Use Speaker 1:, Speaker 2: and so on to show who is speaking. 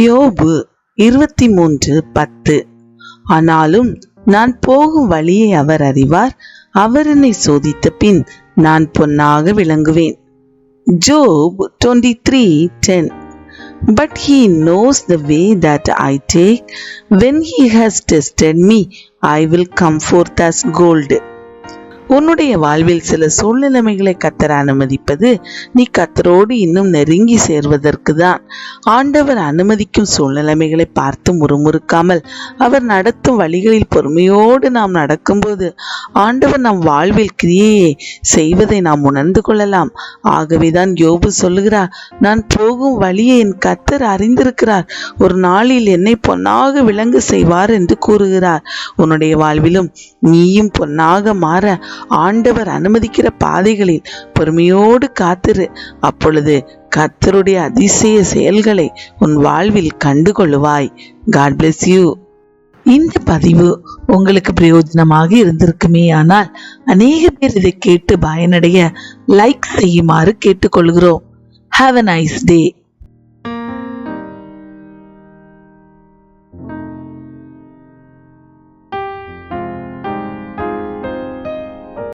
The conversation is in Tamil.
Speaker 1: யோபு 23:10. ஆனாலும் நான் போகும் வழியை அவர் அறிவார், அவர் என்னை சோதித்த பின் நான் பொன்னாக விளங்குவேன். Job 23:10. But he knows the way that I take. When he has tested me, I will come forth as gold. உன்னுடைய வாழ்வில் சில சூழ்நிலைமைகளை கத்தர் அனுமதிப்பது நீ கத்தரோடு இன்னும் நெருங்கி சேர்வதற்கு தான். ஆண்டவர் அனுமதிக்கும் சூழ்நிலைமைகளை பார்த்து முறுமுறுக்காமல் அவர் நடத்தும் வழிகளில் பொறுமையோடு நாம் நடக்கும்போது ஆண்டவர் நம் வாழ்வில் கிரியையை செய்வதை நாம் உணர்ந்து கொள்ளலாம். ஆகவேதான் யோபு சொல்லுகிறார், நான் போகும் வழியை என் கத்தர் அறிந்திருக்கிறார், ஒரு நாளில் என்னை பொன்னாக விளங்க செய்வார் என்று கூறுகிறார். உன்னுடைய வாழ்விலும் நீயும் பொன்னாக மாற ஆண்டவர் அனுமதிக்கிற பாதைகளில் பொறுமையோடு காத்திரு. அப்பொழுது கர்த்தருடைய அதிசய செயல்களை உன் வாழ்வில் கண்டுகொள்ளுவாய். God bless you. இந்த பதிவு உங்களுக்கு பிரயோஜனமாக இருந்திருக்குமே ஆனால் அநேக பேர் இதை கேட்டு பயனடைய லைக் செய்யுமாறு கேட்டுக்கொள்கிறோம். Have a nice day.